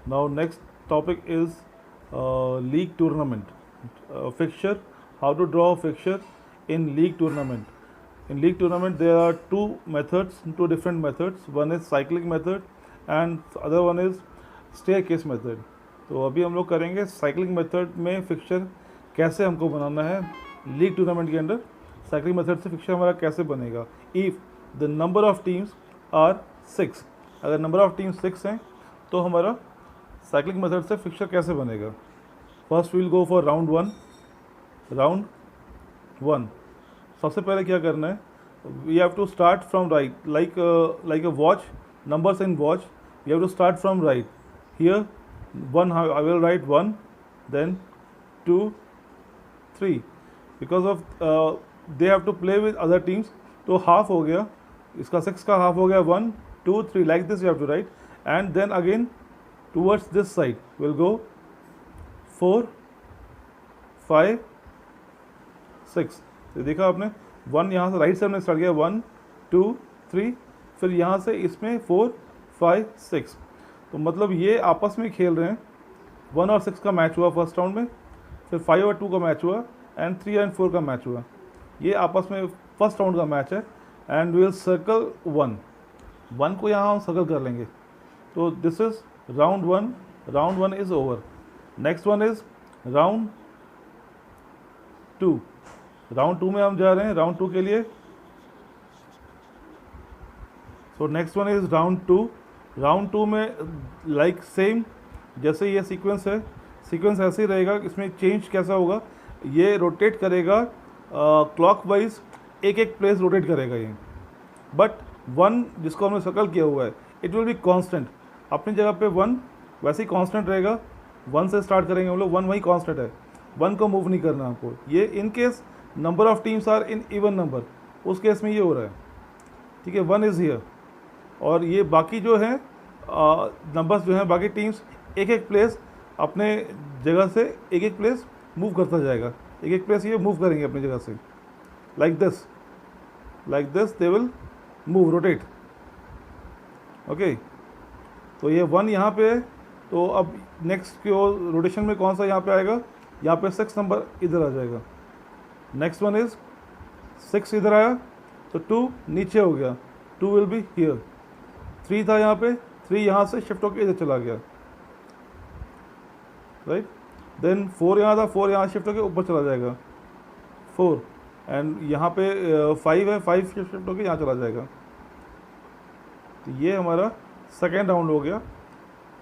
Now next topic is league tournament fixture. How to draw a fixture in league tournament. In league tournament there are two different methods. One is cyclic method and other one is staircase method. तो अभी हम लोग करेंगे cyclic method में fixture कैसे हमको बनाना है league tournament के अंदर. साइक्लिक मेथड से फिक्चर हमारा कैसे बनेगा. If the number of teams are 6, अगर नंबर ऑफ टीम्स 6 हैं तो हमारा साइक्लिक मेथड से फिक्चर कैसे बनेगा. First we'll go for round one. सबसे पहले क्या करना है, we have to start from right like a watch, numbers in watch. We have to start from right. Here 1, I will write 1, then 2, 3, because of they have to play with other teams. तो half हो गया, इसका 6 का half हो गया 1, 2, 3, like this you have to write. And then again towards this side will go 4, 5, 6. तो देखा आपने 1 यहाँ से राइट से हमने स्टार्ट किया 1, 2, 3, फिर यहाँ से इसमें 4, 5, 6. तो मतलब ये आपस में खेल रहे हैं. 1 और 6 का मैच हुआ फर्स्ट राउंड में, फिर 5 और 2 का मैच हुआ एंड 3 एंड 4 का मैच हुआ. ये आपस में फर्स्ट राउंड का मैच है. एंड वी विल सर्कल 1 को यहाँ हम सर्कल कर लेंगे. तो this is round 1. Round 1 is over. Next one is round 2. Round 2 में हम जा रहे हैं राउंड 2 के लिए. So next one is round 2. Round 2 में लाइक सेम जैसे ये सीक्वेंस है, सीक्वेंस ऐसे ही रहेगा. इसमें चेंज कैसा होगा, ये रोटेट करेगा क्लॉकवाइज, एक प्लेस रोटेट करेगा ये. बट 1 जिसको हमने सर्कल किया हुआ है इट विल बी कांस्टेंट. अपनी जगह पे 1 वैसे ही कांस्टेंट रहेगा. 1 से स्टार्ट करेंगे हम लोग, 1 वही कांस्टेंट है. 1 को मूव नहीं करना आपको. ये in case number of teams are in even number, उस केस में ये हो रहा है. ठीक है, 1 इज़ हियर. और ये बाकी जो है नंबर्स जो हैं बाकी टीम्स एक प्लेस अपने जगह से एक प्लेस मूव करता जाएगा. एक प्लेस ये मूव करेंगे अपनी जगह से. Like this they will move, rotate. Okay, तो ये 1 यहाँ पे है. तो अब नेक्स्ट की ओर रोटेशन में कौन सा यहाँ पे आएगा, यहाँ पे 6 नंबर इधर आ जाएगा. नेक्स्ट वन इज 6 इधर आया तो 2 नीचे हो गया, 2 विल बी हियर. 3 था यहाँ पे, 3 यहाँ से शिफ्ट होकर इधर चला गया. राइट. देन 4 यहाँ था, 4 यहाँ शिफ्ट होकर ऊपर चला जाएगा 4. एंड यहाँ पे 5 है, 5 शिफ्ट होकर यहाँ चला जाएगा. तो ये हमारा सेकेंड राउंड हो गया.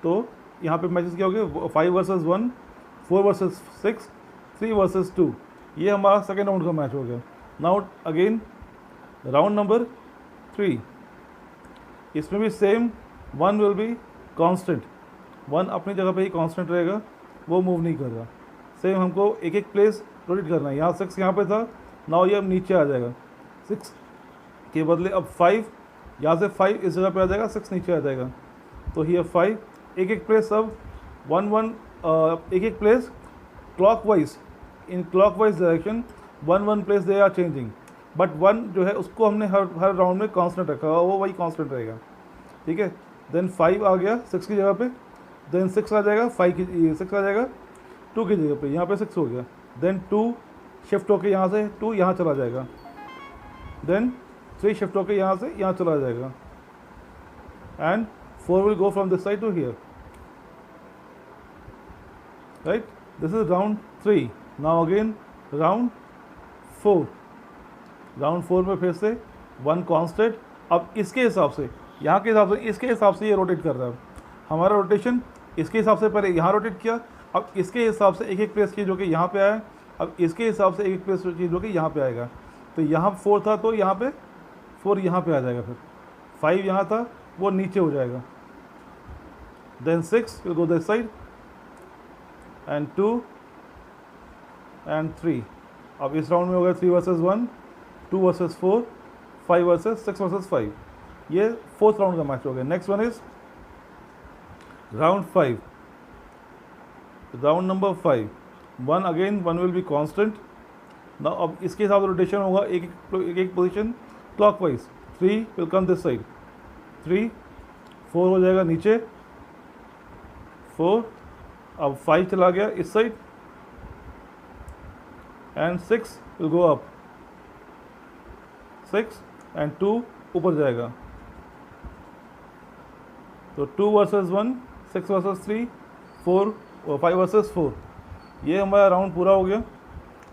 तो यहाँ पे मैचेस क्या हो गए, 5 वर्सेस 1, 4 वर्सेस 6, 3 वर्सेस 2. ये हमारा सेकेंड राउंड का मैच हो गया. Now again round number 3. इसमें भी सेम, 1 विल बी कांस्टेंट. 1 अपनी जगह पे ही कांस्टेंट रहेगा, वो मूव नहीं कर रहा. सेम हमको एक प्लेस रोटेट करना है. यहाँ 6 यहाँ पे था, नाउ ये अब नीचे आ जाएगा. 6 के बदले अब 5, यहाँ से 5 इस जगह पे आ जाएगा, 6 नीचे आ जाएगा. तो हियर 5, एक प्लेस अब 1 एक place clockwise, in clockwise direction 1 place they are changing. But 1 जो है उसको हमने हर राउंड में कांस्टेंट रखा हुआ, वो वही कांस्टेंट रहेगा. ठीक है. देन 5 आ गया 6 की जगह पे, देन 6 आ जाएगा 6 आ जाएगा 2 की जगह पे, यहाँ पे 6 हो गया. देन 2 शिफ्ट होके यहाँ से 2 यहाँ चला जाएगा. देन 3 शिफ्ट होके यहाँ से यहाँ चला जाएगा. And 4 will go from this side to here. Right. This is round 3. Now again round 4. Round 4 में फिर से 1 कांस्टेंट. अब इसके हिसाब से, यहाँ के हिसाब से, इसके हिसाब से ये रोटेट कर रहा है. हमारा रोटेशन इसके हिसाब से पहले यहाँ रोटेट किया, अब इसके हिसाब से एक प्लेस की जो कि यहाँ पे आया, अब इसके हिसाब से एक प्लेस की जो कि यहाँ पे आएगा. तो यहाँ 4 था तो यहाँ पे 4 यहाँ पे आ जाएगा. फिर 5 यहाँ था, वो नीचे हो जाएगा. Then 6 will go this side and 2 and 3. अब इस राउंड में हो गया 3 वर्सेस 1, 2 वर्सेस 4, 5 वर्सेस 6 वर्सेस 5. ये 4th राउंड का मैच हो गया. Next one is round 5. Round number 5. 1 again 1 will be constant. ना अब इसके हिसाब से रोटेशन होगा, एक position clockwise. 3 will come this side, 3, 4 हो जाएगा नीचे, 4, अब 5 चला गया इस side and 6 will go up, 6 and 2 ऊपर जाएगा। तो 2 वर्सेस 1, 6 वर्सेस 3, 4 और 5 वर्सेस 4, ये हमारा राउंड पूरा हो गया।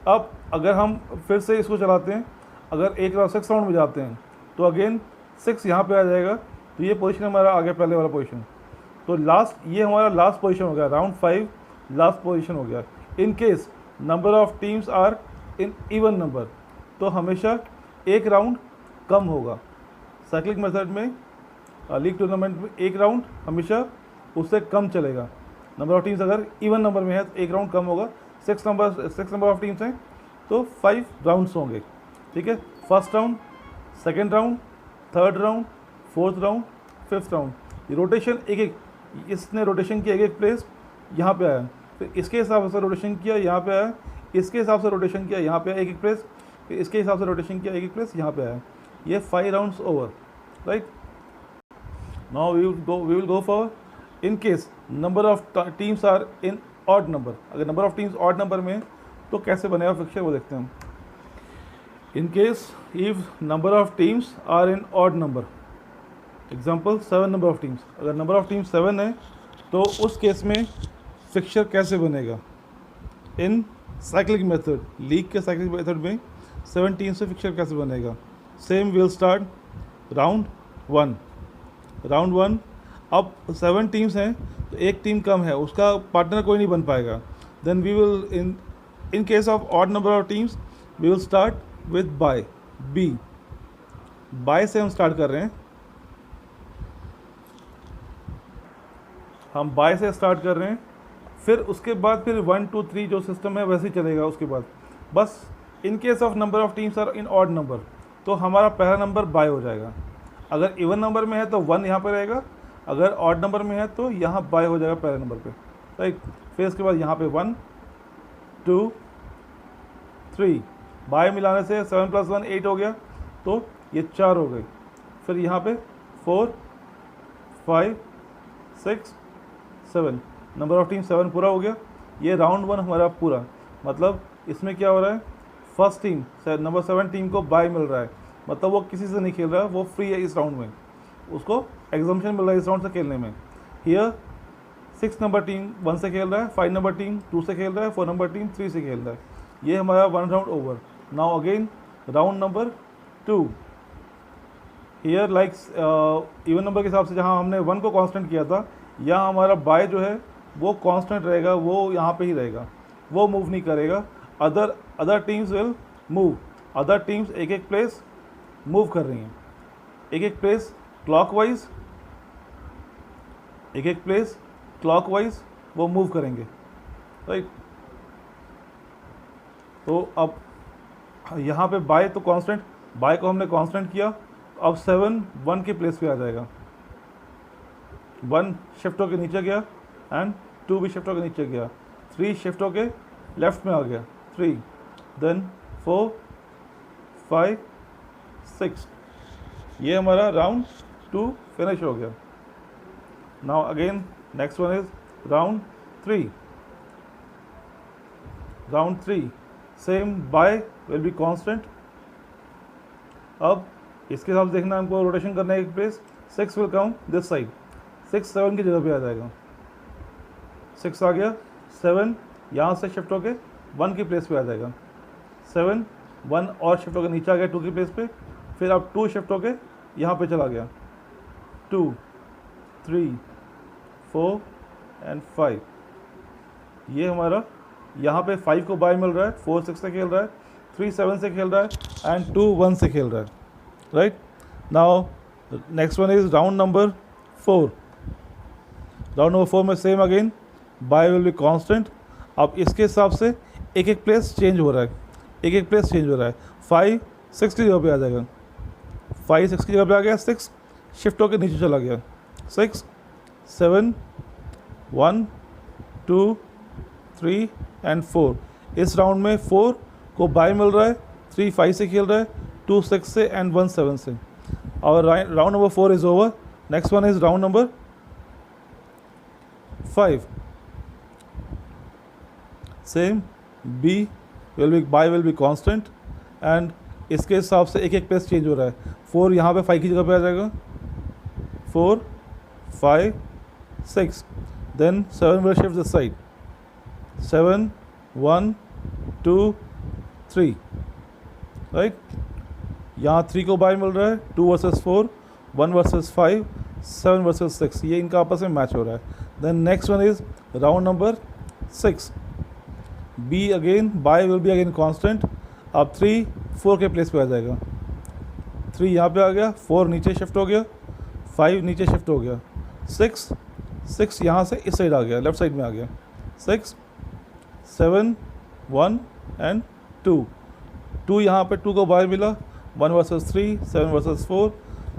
अब अगर हम फिर से इसको चलाते हैं, अगर एक 6 राउंड में जाते हैं तो अगेन 6 यहाँ पे आ जाएगा, तो ये पोजीशन हमारा आ गया पहले वाला पोजीशन। तो लास्ट, ये हमारा लास्ट पोजीशन हो गया, राउंड 5 लास्ट पोजीशन हो गया। In case number of teams are in even number, तो हमेशा एक राउंड कम होगा। साइक्लिक मेथड में लीग टूर्नामेंट में एक राउंड हमेशा उससे कम चलेगा। नंबर ऑफ टीम्स अगर इवन नंबर में है तो एक राउंड कम होगा। 6 नंबर ऑफ टीम्स हैं तो 5 राउंड्स होंगे, ठीक है। First round, second round, third round, fourth round, fifth round. ये रोटेशन एक इसने रोटेशन किया एक प्लेस यहाँ पे आया, फिर इसके हिसाब से रोटेशन किया यहाँ पे आया, इसके हिसाब से रोटेशन किया यहाँ पे आया एक प्लेस, फिर इसके हिसाब से रोटेशन किया एक प्लेस यहाँ पे आया। ये 5 rounds over, right. Now we will go for in case number of teams are in odd number. अगर number of teams odd number में तो कैसे बनेगा फिक्चर, वो देखते हैं हम। In case if number of teams are in odd number, example 7 number of teams, अगर नंबर ऑफ टीम्स 7 है तो उस केस में फिक्चर कैसे बनेगा। इन साइक्लिक मेथड, लीग के साइक्लिक मेथड में 7 टीम से फिक्चर कैसे बनेगा। Same will start round 1, round 1। अब 7 टीम्स हैं तो एक टीम कम है, उसका पार्टनर कोई नहीं बन पाएगा। Then we will in case of odd number of teams we will start with bye, B. Bye से हम स्टार्ट कर रहे हैं, हम बाय से स्टार्ट कर रहे हैं। फिर उसके बाद फिर 1 2 3 जो सिस्टम है वैसे ही चलेगा उसके बाद। बस in case of number of teams are in odd number तो हमारा पहला नंबर बाय हो जाएगा। अगर इवन नंबर में है तो 1 यहाँ पे रहेगा, अगर ऑड नंबर में है तो यहाँ बाय हो जाएगा पहले नंबर पे, राइट। फिर इसके बाद यहाँ पे 1 2 3 बाय मिलाने से 7 + 1 8 हो गया, तो ये 4 हो गई। फिर यहाँ पे 4 5 6 7, नंबर ऑफ टीम 7 पूरा हो गया। ये राउंड 1 हमारा पूरा, मतलब इसमें क्या हो रहा है, फर्स्ट टीम नंबर 7 टीम को बाय मिल रहा है, मतलब वो किसी से नहीं खेल रहा है, वो फ्री है इस राउंड में, उसको एग्जाम्पशन मिल रहा है इस राउंड से खेलने में। हियर 6 नंबर टीम 1 से खेल रहा है, 5 नंबर टीम 2 से खेल रहा है, 4 नंबर टीम 3 से खेल रहा है। ये हमारा 1 round over. Now again round number 2। Here like even number के हिसाब से जहाँ हमने 1 को कांस्टेंट किया था, यहाँ हमारा बाय जो है वो कांस्टेंट रहेगा, वो यहाँ पे ही रहेगा, वो मूव नहीं करेगा। Other teams will move, other teams एक एक प्लेस मूव कर रही हैं, एक एक प्लेस क्लॉकवाइज, एक एक प्लेस क्लॉकवाइज वो मूव करेंगे, राइट। तो अब यहाँ पे बाय तो कांस्टेंट, बाय को हमने कांस्टेंट किया, अब 7 1 के प्लेस पे आ जाएगा। 1 शिफ्ट होकर नीचे गया एंड 2 भी शिफ्ट होकर नीचे गया, 3 शिफ्ट होकर लेफ्ट में आ गया 3, देन 4 5 6, ये हमारा राउंड 2 फिनिश हो गया। Now again next one is round 3। Round 3 same bye will be constant. अब इसके हिसाब से देखना हमको, रोटेशन करना है एक place, 6 will come this side, 6 7 की जगह पे आ जाएगा, 6 आ गया, 7 यहाँ से शिफ्ट होके 1 की प्लेस पे आ जाएगा, 7 1 और शिफ्ट होकर नीचे आ गया 2 की प्लेस पे, फिर अब 2 शिफ्ट होके यहाँ पे चला गया, 2 3 4 एंड 5। ये हमारा यहाँ पे 5 को बाय मिल रहा है, 4 6 से खेल रहा है, 3 7 से खेल रहा है एंड 2 1 से खेल रहा है, right. Now next one is round number 4। Round number 4 में same again bye will be constant. अब इसके हिसाब से एक एक प्लेस चेंज हो रहा है, एक एक प्लेस चेंज हो रहा है। 5 6 की जगह पे आ जाएगा, 5 6 की जगह पे आ गया, 6 शिफ्ट होकर नीचे चला गया, 6 7 1 2 3 एंड 4। इस राउंड में 4 को बाय मिल रहा है, 3 5 से खेल रहा है, 2 6 से एंड 1 7 से। और round number 4 is over. Next one is round number 5. Same B bye will be constant and इसके हिसाब से एक एक प्लेस चेंज हो रहा है. 4 यहाँ पे 5 की जगह पे आ जाएगा. 4 5 6. Then 7 will shift this side. 7 1 2 3. Right. यहाँ 3 को बाय मिल रहा है. 2 वर्सेस 4, 1 वर्सेस 5, 7 वर्सेस 6. ये इनका आपस में मैच हो रहा है. Then next one is round number 6. B again bye will be again constant. अब 3 4 के प्लेस पे आ जाएगा. 3 यहाँ पे आ गया. 4 नीचे शिफ्ट हो गया. 5 नीचे शिफ्ट हो गया. 6 यहाँ से इस साइड आ गया, लेफ्ट साइड में आ गया. 6 7 1 एंड 2 यहाँ पे 2 को बाय मिला. 1 वर्सेस 3, 7 वर्सेस 4,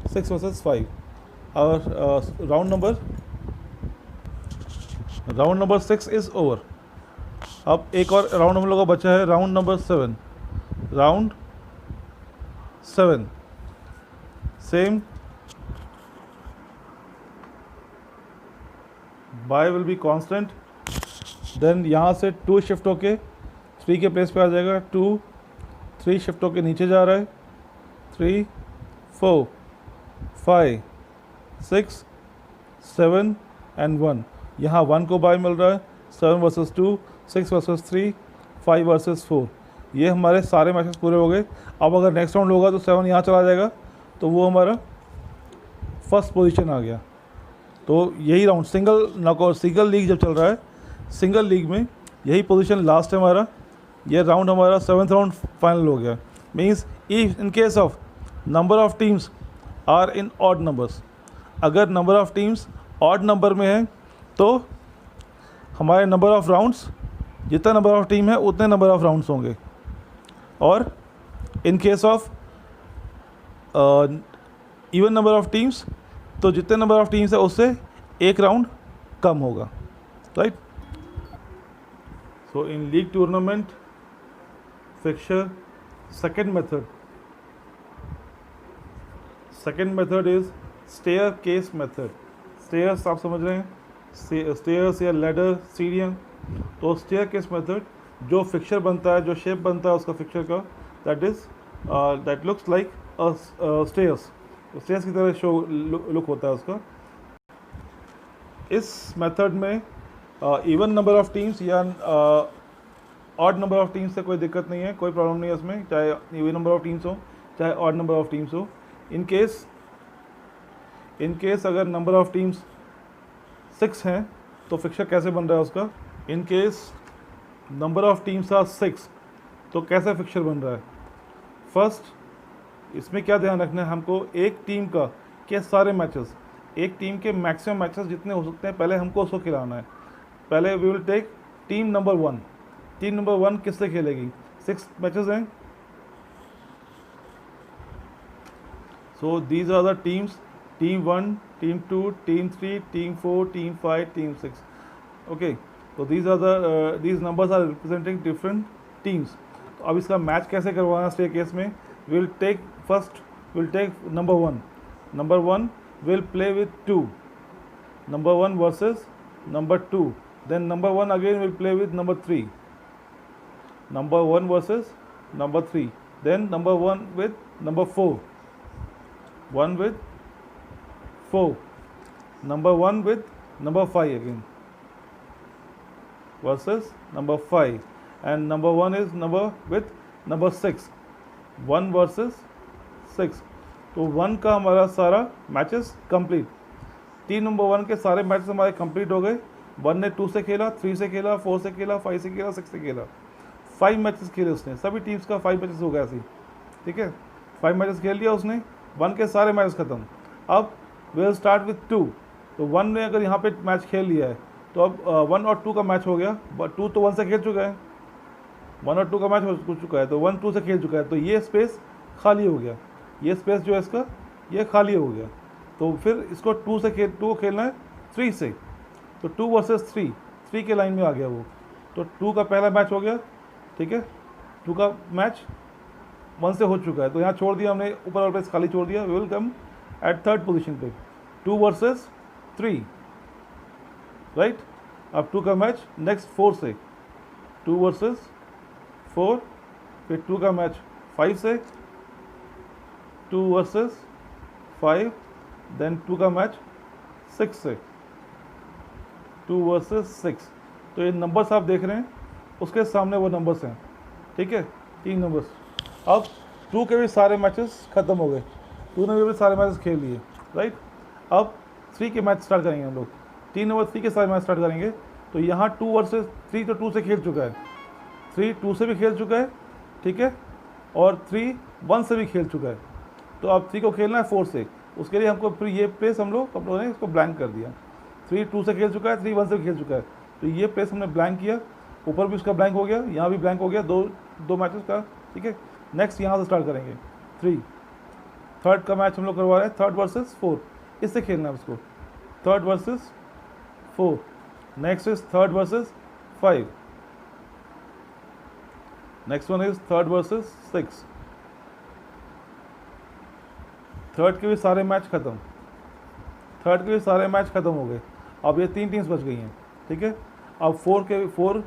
6 वर्सेस 5. और राउंड नंबर 6 इज़ ओवर. अब एक और राउंड हम लोगों का बचा है, round number 7. Round 7 same bye will be constant. Then यहाँ से 2 शिफ्ट होके 3 के प्लेस पे आ जाएगा. 2 3 शिफ्ट होके नीचे जा रहा है. 3 4 5 6 7 एंड 1. यहाँ 1 को बाय मिल रहा है. 7 वर्सेस 2, 6 वर्सेस 3, 5 वर्सेस 4. ये हमारे सारे मैचेस पूरे हो गए. अब अगर नेक्स्ट राउंड होगा तो 7 यहाँ चला जाएगा, तो वो हमारा फर्स्ट पोजीशन आ गया. तो यही राउंड सिंगल लीग जब चल रहा है, सिंगल लीग में यही पोजीशन लास्ट है हमारा. ये राउंड हमारा 7th राउंड फाइनल हो गया. Means if in case of number of teams are in odd numbers, अगर number of teams odd number में है तो हमारे नंबर ऑफ राउंड्स, जितना नंबर ऑफ टीम है उतने नंबर ऑफ राउंड्स होंगे. और in case of even number of teams, तो जितने नंबर ऑफ टीम्स है उससे एक राउंड कम होगा. Right. So in league tournament fixture second method is staircase method. Stairs आप समझ रहे हैं, स्टेयर्स या लैडर, सीढ़ियाँ. तो स्टेयर केस मेथड जो फिक्चर बनता है, जो शेप बनता है उसका फिक्चर का, दैट लुक्स लाइक स्टेयर्स की तरह लुक होता है उसका. इस मेथड में इवन नंबर ऑफ टीम्स या ऑड नंबर ऑफ टीम्स से कोई दिक्कत नहीं है, कोई प्रॉब्लम नहीं है उसमें, चाहे इवन नंबर ऑफ टीम्स हो चाहे ऑड नंबर ऑफ टीम्स हो. इन केस अगर नंबर ऑफ टीम्स 6 हैं तो फिक्चर कैसे बन रहा है उसका. In case number of teams are 6 तो कैसा फिक्चर बन रहा है. फर्स्ट इसमें क्या ध्यान रखना है हमको, एक टीम के सारे मैचेस, एक टीम के मैक्सिमम मैचेस जितने हो सकते हैं पहले हमको उसको खिलाना है. पहले we will take team number 1. Team number 1 किससे खेलेगी. 6 मैचेस हैं. So these are the teams, team 1, team 2, team 3, team 4, team 5, team 6. Okay. तो these numbers are representing different teams. तो अब इसका मैच कैसे करवाना स्टे केस में. we'll take number 1. Number 1 will play with 2. Number 1 versus number 2. Then number 1 again will play with number 3. Number 1 versus number 3. Then number 1 with number 4. 1 with 4. Number 1 with number 5 again versus number 5, and number 1 is with number 6. 1 versus 6. तो 1 का हमारा सारा matches complete. Team number 1 के सारे matches हमारे complete हो गए. 1 ने 2 से खेला, 3 से खेला, 4 से खेला, 5 से खेला, 6 से खेला. 5 मैचेस खेले उसने. सभी टीम्स का 5 मैचेस हो गया ऐसे. ठीक है. 5 मैचेस खेल लिया उसने. 1 के सारे मैचेस ख़त्म. अब वी विल स्टार्ट विथ 2. तो 1 ने अगर यहाँ पे मैच खेल लिया है तो अब 1 और 2 का मैच हो गया. 2 तो 1 से खेल चुका है. 1 और 2 का मैच हो चुका है, तो 1 2 से खेल चुका है. तो ये स्पेस खाली हो गया. ये स्पेस जो है इसका ये खाली हो गया. तो फिर इसको 2 को खेलना है 3 से. तो 2 वर्सेस 3 के लाइन में आ गया वो. तो 2 का पहला मैच हो गया. ठीक है. 2 का मैच 1 से हो चुका है. तो यहाँ छोड़ दिया हमने, ऊपर वाला स्पेस खाली छोड़ दिया. We will come at 3rd position पे. 2 वर्सेस 3. राइट. अब 2 का मैच नेक्स्ट 4 से, 2 वर्सेस 4, फिर 2 का मैच 5 से, 2 वर्सेस 5, देन 2 का मैच 6 से, 2 वर्सेस 6। तो ये नंबर्स आप देख रहे हैं, उसके सामने वो नंबर्स हैं, ठीक है, 3 नंबर्स। अब 2 के भी सारे मैचेस ख़त्म हो गए, 2 ने भी सारे मैचेस खेल लिए, राइट। अब 3 के मैच स्टार्ट करेंगे हम लोग, 3 नंबर 3 के सारे मैच स्टार्ट करेंगे। तो यहाँ 2 वर्सेस 3 तो 2 से खेल चुका है, 3 2 से भी खेल चुका है, ठीक है, और 3 1 से भी खेल चुका है। तो अब 3 को खेलना है 4 से, उसके लिए हमको फिर ये प्लेस हम लोगों ने इसको ब्लैंक कर दिया। 3 2 से खेल चुका है, 3 1 से भी खेल चुका है, तो ये प्लेस हमने ब्लैंक किया, ऊपर भी उसका ब्लैंक हो गया, यहाँ भी ब्लैंक हो गया, दो मैचेस का, ठीक है। नेक्स्ट यहाँ से स्टार्ट करेंगे 3, थर्ड का मैच हम लोग करवा रहे हैं, 3 वर्सेस 4, इससे खेलना है उसको, 3 versus 4। Next is 3 versus 5, next one is 3 versus 6। Third के भी सारे मैच खत्म, थर्ड के भी सारे मैच खत्म हो गए। अब ये 3 टीम्स बच गई हैं, ठीक है। अब 4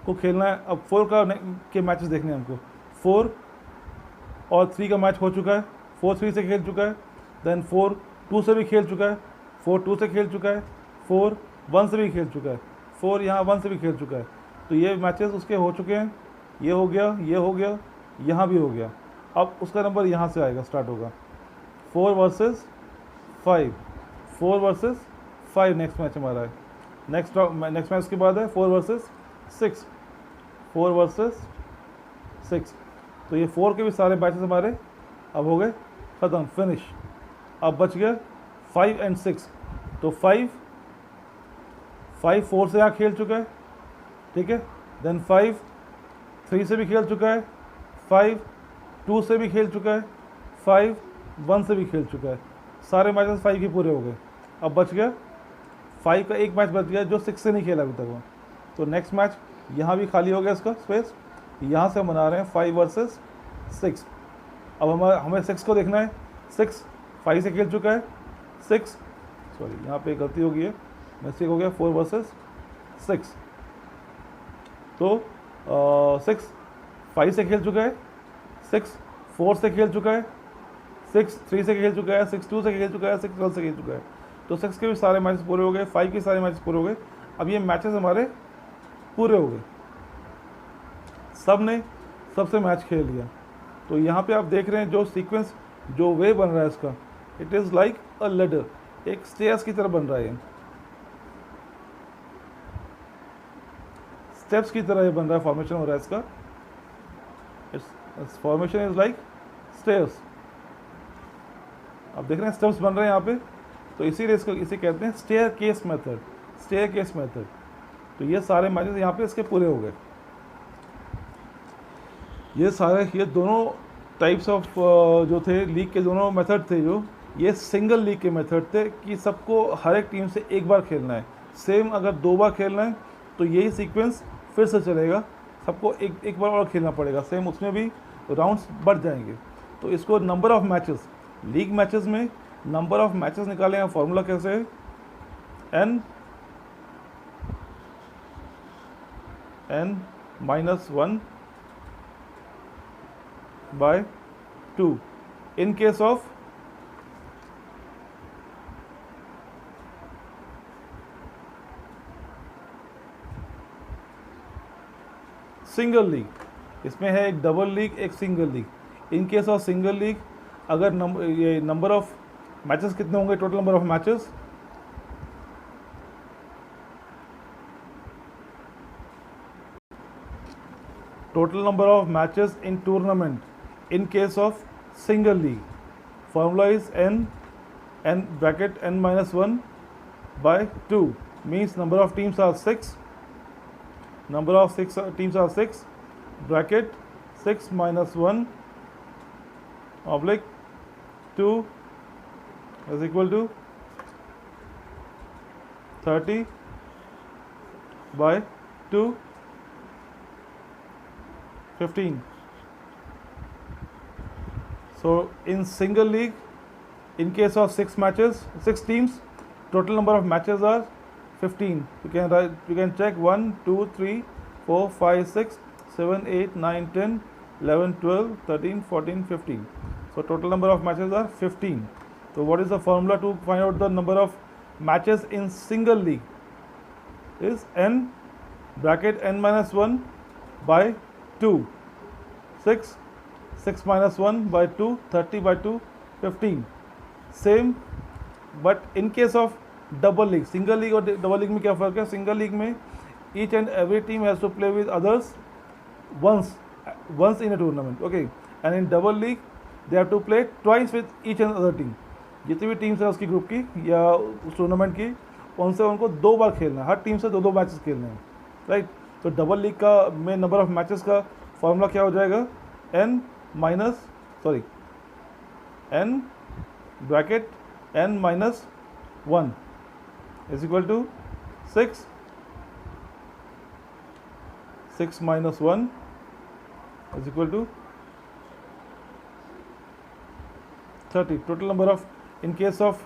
को खेलना है, अब 4 के मैचेस देखने हैं हमको। 4 और 3 का मैच हो चुका है, 4 3 से खेल चुका है, देन 4 2 से भी खेल चुका है, 4 2 से खेल चुका है, 4 1 से भी खेल चुका है, 4 यहाँ 1 से भी खेल चुका है। तो ये मैचेस उसके हो चुके हैं, ये हो गया, ये हो गया, यहाँ भी हो गया। अब उसका नंबर यहाँ से आएगा, स्टार्ट होगा 4 वर्सेस 5, 4 वर्सेस 5 नेक्स्ट मैच हमारा है। नेक्स्ट मैच के बाद है 4 वर्सेस 6, 4 वर्सेस 6। तो ये 4 के भी सारे मैचेस हमारे अब हो गए ख़त्म, फिनिश। अब बच गया 5 और 6। तो 5 4 से यहाँ खेल चुका है, ठीक है, देन 5 3 से भी खेल चुका है, 5 2 से भी खेल चुका है, 5 1 से भी खेल चुका है। सारे मैचेस 5 के पूरे हो गए। अब बच गया 5 का एक मैच बच गया जो 6 से नहीं खेला अभी तक वो। तो नेक्स्ट मैच यहाँ भी खाली हो गया इसका स्पेस, यहाँ से हम बना रहे हैं 5 वर्सेस 6। अब हमें 6 को देखना है, 6 5 से खेल चुका है, 6 सॉरी यहाँ पे गलती हो गई है, मिस्टेक हो गया, 4 वर्सेस 6। तो 6 5 से खेल चुका है, 6 4 से खेल चुका है, 6 3 से खेल चुका है, 6 2 से खेल चुका है, 6 1 से खेल चुका है। तो 6 के भी सारे मैचेस पूरे हो गए, 5 के सारे मैचेस पूरे हो गए। अब ये मैचेस हमारे पूरे हो गए, सब ने सबसे मैच खेल लिया। तो यहाँ पे आप देख रहे हैं जो सीक्वेंस, जो वे बन रहा है इसका, it is like a ladder, एक स्टेयर्स की तरह बन रहा है, ये स्टेप्स की तरह ये बन रहा है, फॉर्मेशन हो रहा है इसका। It's formation is like stairs. आप देख रहे हैं स्टेप्स बन रहे हैं यहाँ पे, तो इसीलिए इसको इसे कहते हैं staircase method, staircase method. तो ये सारे मैचेस यहाँ पे इसके पूरे हो गए। ये दोनों टाइप्स ऑफ जो थे लीग के, दोनों मेथड थे जो, ये सिंगल लीग के मेथड थे कि सबको हर एक टीम से एक बार खेलना है। सेम अगर 2 बार खेलना है तो यही सीक्वेंस फिर से चलेगा, सबको एक बार और खेलना पड़ेगा, सेम उसमें भी राउंड्स बढ़ जाएंगे। तो इसको number of matches, league matches में नंबर ऑफ मैचेस निकालें, या फॉर्मूला कैसे है, n-1 by 2 in case of single league. इसमें है एक डबल लीग, एक single league. In case of single league अगर नंबर ऑफ मैचेस कितने होंगे, total number of matches, total number of matches in tournament in case of single league, formula is n bracket n-1 by 2, means number of teams are 6, number of teams are 6, bracket 6 minus 1 oblique 2 is equal to 30 by 2 15. So in single league, in case of 6 matches, 6 teams, total number of matches are 15. You can check 1, 2, 3, 4, 5, 6, 7, 8, 9, 10, 11, 12, 13, 14, 15. So total number of matches are 15. So what is the formula to find out the number of matches in single league? Is n bracket n minus 1 by 2, 6, 6 minus 1 by 2, 30 by 2, 15. Same, but in case of double league, single league और double league में क्या फ़र्क है? Single league में each and every team has to play with others once in a tournament, okay, and in double league they have to play twice with each and other team. जितनी भी teams है उसकी group की या उस tournament की, उनसे उनको 2 बार खेलना है, हर टीम से 2-2 मैचेस खेलने हैं, राइट. तो डबल लीग का में नंबर ऑफ मैचेस का फॉर्मूला क्या हो जाएगा? n bracket n minus 1 is equal to 6, 6 minus 1 is equal to 30. Total number of, in case of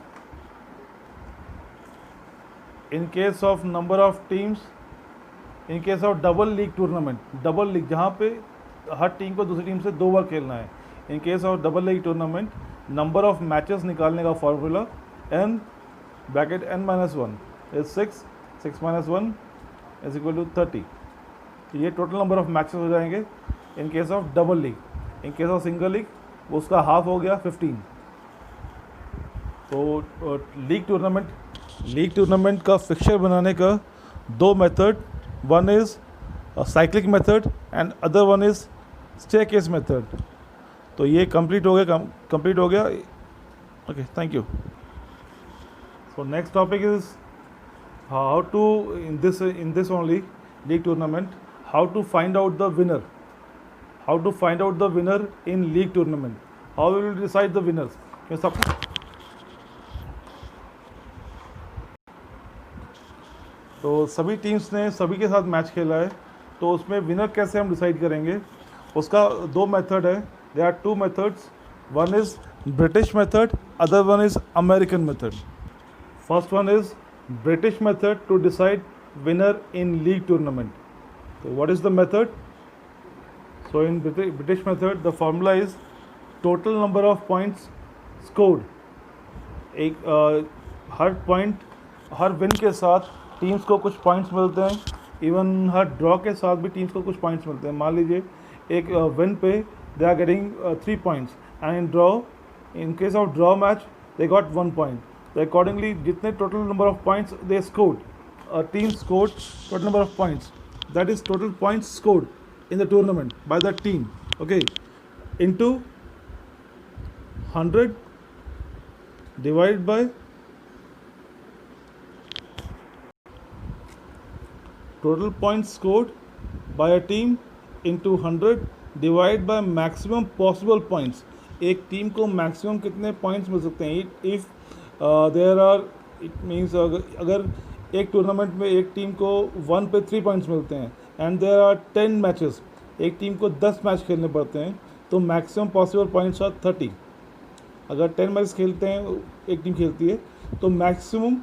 number of teams, in case of double league tournament, double league जहाँ पे हर team को दूसरी team से 2 बार खेलना है, इन case of double league tournament number of matches निकालने का formula n bracket n minus 1 is 6, 6 minus 1 is equal to 30. तो ये टोटल नंबर ऑफ मैचेस हो जाएंगे इन case of double league. In case of single league उसका half हो गया 15. तो लीग टूर्नामेंट का फिक्चर बनाने का 2 method, one is cyclic method and other one is staircase method. तो ये कंप्लीट हो गया. Okay, thank you. So next topic is how to in this only league tournament, how to find out the winner in league tournament. How will decide the winners? तो सभी teams ने सभी के साथ मैच खेला है, तो उसमें विनर कैसे हम डिसाइड करेंगे? उसका 2 मेथड है. There are 2 methods. One is British method, other one is American method. First one is British method to decide winner in league tournament. तो what is the method? So in British method the formula is total number of points scored. हर win के साथ teams को कुछ points मिलते हैं, even हर draw के साथ भी टीम्स को कुछ पॉइंट्स मिलते हैं. मान लीजिए एक विन पे they are getting 3 points and in draw, in case of draw match they got 1 point. तो अकॉर्डिंगली जितने total number of points they scored, team scored total number of points, that is total points scored in the tournament by the team, okay, into 100 divide by total points scored by a team into 100 divide by maximum possible points. एक team को maximum कितने points मिल सकते हैं? If there are, it means अगर एक tournament में एक टीम को 1 पे 3 पॉइंट्स मिलते हैं एंड देयर आर 10 मैचेस, एक टीम को 10 मैच खेलने पड़ते हैं, तो मैक्सिमम पॉसिबल पॉइंट्स आर 30. अगर 10 मैच खेलते हैं, एक टीम खेलती है, तो मैक्सिमम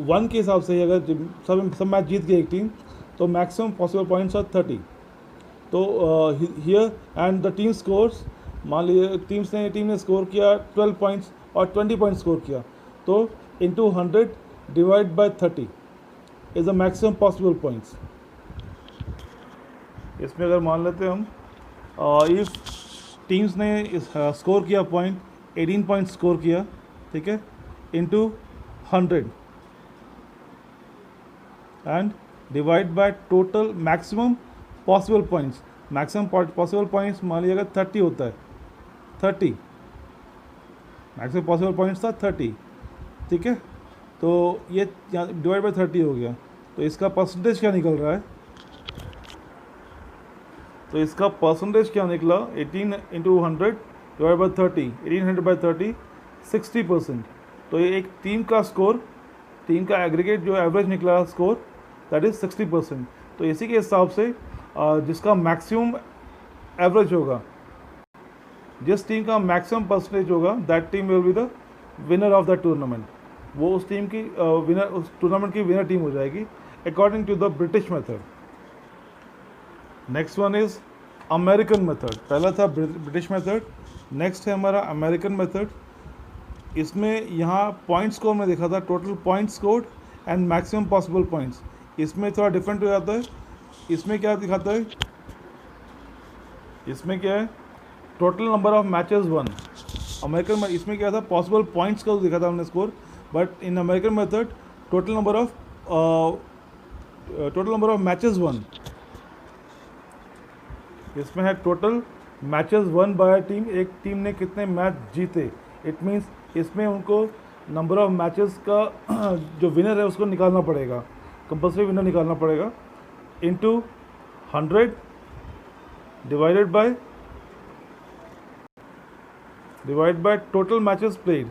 1 के हिसाब से अगर सब मैच जीत गई एक टीम, तो मैक्सिमम पॉसिबल पॉइंट्स आर 30. तो here and the team scores, मान लीजिए टीम ने स्कोर किया 12 पॉइंट्स और 20 पॉइंट्स स्कोर किया, तो into 100 divide bye 30 is the maximum possible points. इसमें अगर मान लेते हैं हम, इफ टीम्स ने स्कोर किया 18 पॉइंट्स स्कोर किया, ठीक है, into 100 and divide by total maximum possible points. Maximum possible points मान लीजिए अगर 30 होता है, 30 मैक्सिमम पॉसिबल पॉइंट्स था 30, ठीक है. तो ये डिवाइड बाय 30 हो गया, तो इसका परसेंटेज क्या निकल रहा है? तो इसका परसेंटेज क्या निकला? 18 इंटू 100 डिवाइड बाय 30, 1800 बाय 30, 60%. तो ये एक टीम का स्कोर, टीम का एग्रीगेट जो एवरेज निकला स्कोर, दैट इज़ 60%. तो इसी के हिसाब से जिसका मैक्सिमम एवरेज होगा, जिस टीम का मैक्सिमम परसेंटेज होगा, that team will be the winner of the tournament. वो उस टीम की विनर, उस टूर्नामेंट की विनर टीम हो जाएगी according to the British method. Next one is American method. पहला था ब्रिटिश मेथड, नेक्स्ट है हमारा अमेरिकन मेथड। इसमें यहाँ पॉइंट स्कोर में देखा था, total point scored and maximum possible points. इसमें थोड़ा डिफरेंट हो जाता है। इसमें क्या दिखाता है, इसमें क्या है, total number of matches one. American में इसमें क्या था, पॉसिबल पॉइंट्स का देखा था हमने score, but in American method total number of matches one. इसमें है total matches one by team, एक टीम ने कितने मैच जीते। इट मीन्स इसमें उनको नंबर ऑफ मैचेस का जो विनर है उसको निकालना पड़ेगा, कंपल्सरी विनर निकालना पड़ेगा, into 100 divided by total matches played,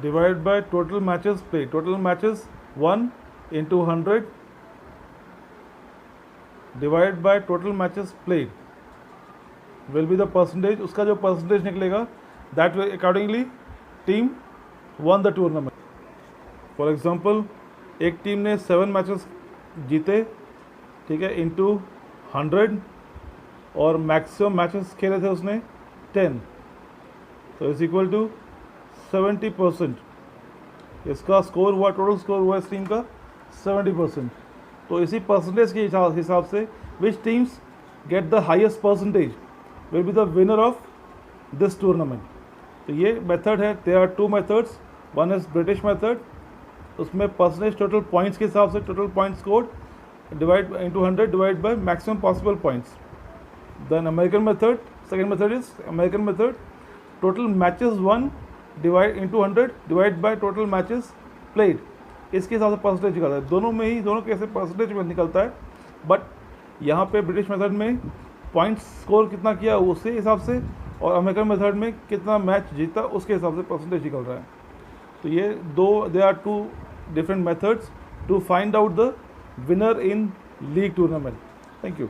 divide by total matches played. Total matches 1 into 100 divide by total matches played will be the percentage. उसका जो परसेंटेज निकलेगा that will accordingly team one the tournament. For example एक team ने 7 matches जीते, ठीक है, into 100, और maximum matches खेले थे उसने 10, तो इज इक्वल टू 70%। इसका स्कोर हुआ, टोटल स्कोर हुआ इस टीम का 70%। तो इसी परसेंटेज के हिसाब से which teams get the highest percentage will be the winner of this tournament. तो ये मेथड है। There are 2 methods, one is British method, उसमें परसेंटेज टोटल पॉइंट्स के हिसाब से, total point scored divide into 100 divide by maximum possible points. Then American method, second method is American method, total matches won divide into 100 divide by total matches played. इसके हिसाब से percentage निकलता है। दोनों कैसे परसेंटेज में निकलता है, बट यहाँ पे ब्रिटिश मेथड में पॉइंट स्कोर कितना किया उसके हिसाब से, और अमेरिकन मेथड में कितना मैच जीता उसके हिसाब से परसेंटेज निकल रहा है। तो ये they are 2 different methods to find out the winner in league tournament. Thank you.